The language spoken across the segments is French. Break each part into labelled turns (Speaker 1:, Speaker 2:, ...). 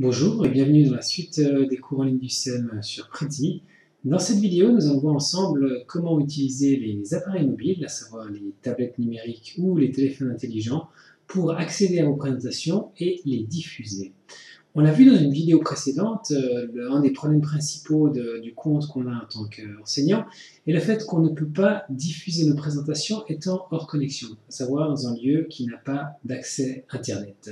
Speaker 1: Bonjour et bienvenue dans la suite des cours en ligne du SEM sur Prezi. Dans cette vidéo, nous allons voir ensemble comment utiliser les appareils mobiles, à savoir les tablettes numériques ou les téléphones intelligents, pour accéder à vos présentations et les diffuser. On l'a vu dans une vidéo précédente, un des problèmes principaux du compte qu'on a en tant qu'enseignant est le fait qu'on ne peut pas diffuser nos présentations étant hors connexion, à savoir dans un lieu qui n'a pas d'accès Internet.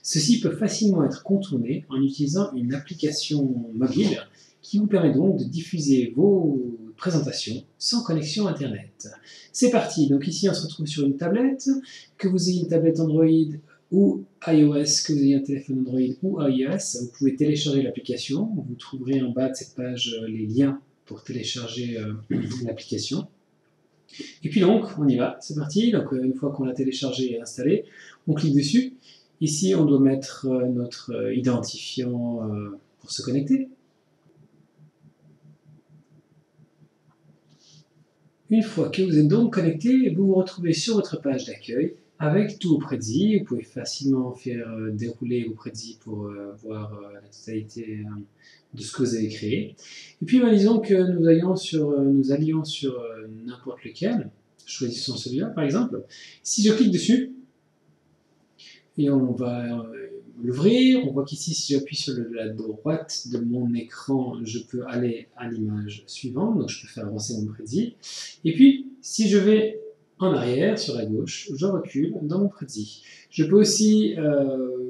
Speaker 1: Ceci peut facilement être contourné en utilisant une application mobile qui vous permet donc de diffuser vos présentations sans connexion Internet. C'est parti, donc ici on se retrouve sur une tablette, que vous ayez une tablette Android ou iOS, que vous ayez un téléphone Android ou iOS, vous pouvez télécharger l'application. Vous trouverez en bas de cette page les liens pour télécharger l'application. Et puis donc, on y va, c'est parti. Donc une fois qu'on l'a téléchargé et installé, on clique dessus. Ici, on doit mettre notre identifiant pour se connecter. Une fois que vous êtes donc connecté, vous vous retrouvez sur votre page d'accueil avec tout vos Prezi. Vous pouvez facilement faire dérouler vos Prezi pour voir la totalité de ce que vous avez créé. Et puis, disons que nous allions sur n'importe lequel. Choisissons celui-là, par exemple. Si je clique dessus, et on va l'ouvrir, on voit qu'ici, si j'appuie sur la droite de mon écran, je peux aller à l'image suivante, donc je peux faire avancer mon Prezi. Et puis, si je vais en arrière, sur la gauche, je recule dans mon Prezi. Je peux aussi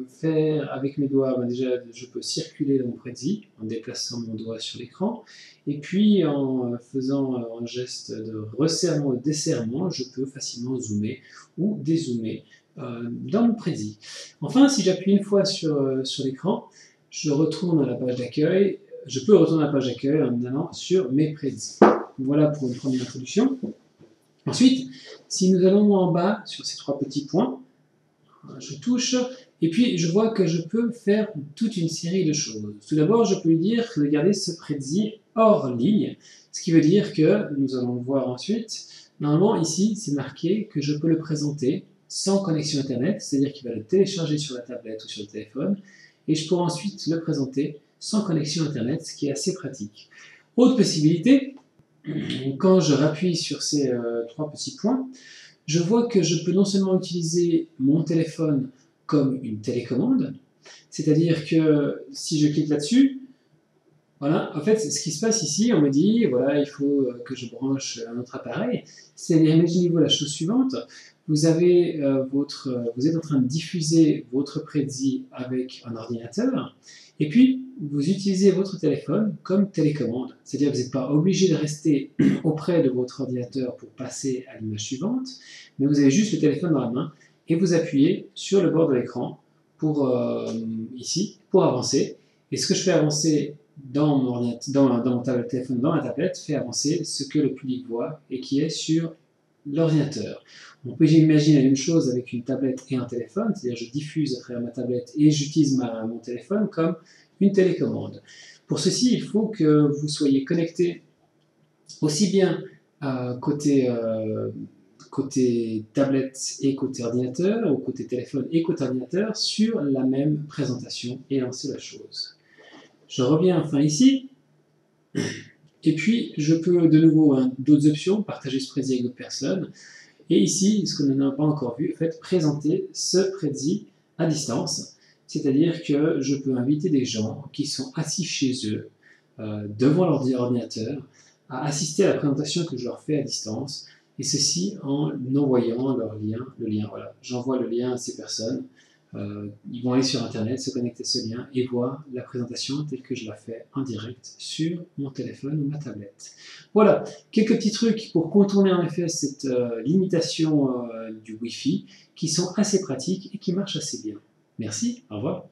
Speaker 1: faire avec mes doigts, déjà je peux circuler dans mon Prezi en déplaçant mon doigt sur l'écran, et puis en faisant un geste de resserrement ou de desserrement, je peux facilement zoomer ou dézoomer dans mon Prezi. Enfin, si j'appuie une fois sur l'écran, je retourne à la page d'accueil, je peux retourner à la page d'accueil en allant sur mes Prezi. Voilà pour une première introduction. Ensuite, si nous allons en bas sur ces trois petits points, je touche, et puis je vois que je peux faire toute une série de choses. Tout d'abord, je peux lui dire de garder ce Prezi hors ligne, ce qui veut dire que, nous allons le voir ensuite, normalement ici c'est marqué que je peux le présenter sans connexion Internet, c'est-à-dire qu'il va le télécharger sur la tablette ou sur le téléphone, et je pourrai ensuite le présenter sans connexion Internet, ce qui est assez pratique. Autre possibilité, quand je rappuie sur ces trois petits points, je vois que je peux non seulement utiliser mon téléphone comme une télécommande, c'est-à-dire que si je clique là-dessus, voilà, en fait, ce qui se passe ici, on me dit, voilà, il faut que je branche un autre appareil. C'est-à-dire, imaginez-vous la chose suivante, vous êtes en train de diffuser votre Prezi avec un ordinateur, et puis vous utilisez votre téléphone comme télécommande. C'est-à-dire que vous n'êtes pas obligé de rester auprès de votre ordinateur pour passer à l'image suivante, mais vous avez juste le téléphone dans la main, et vous appuyez sur le bord de l'écran ici, pour avancer. Et ce que je fais avancer dans mon téléphone, dans ma tablette, fait avancer ce que le public voit et qui est sur l'ordinateur. On peut imaginer la même chose avec une tablette et un téléphone, c'est-à-dire je diffuse à travers ma tablette et j'utilise mon téléphone comme une télécommande. Pour ceci, il faut que vous soyez connecté aussi bien côté tablette et côté ordinateur, ou côté téléphone et côté ordinateur, sur la même présentation et lancer la chose. Je reviens enfin ici, et puis je peux de nouveau, d'autres options, partager ce Prezi avec d'autres personnes, et ici, ce que nous n'avons pas encore vu, en fait, présenter ce Prezi à distance, c'est-à-dire que je peux inviter des gens qui sont assis chez eux, devant leur ordinateur, à assister à la présentation que je leur fais à distance, et ceci en envoyant le lien, voilà, j'envoie le lien à ces personnes. Ils vont aller sur Internet, se connecter à ce lien et voir la présentation telle que je la fais en direct sur mon téléphone ou ma tablette. Voilà, quelques petits trucs pour contourner en effet cette limitation du Wi-Fi qui sont assez pratiques et qui marchent assez bien. Merci, au revoir.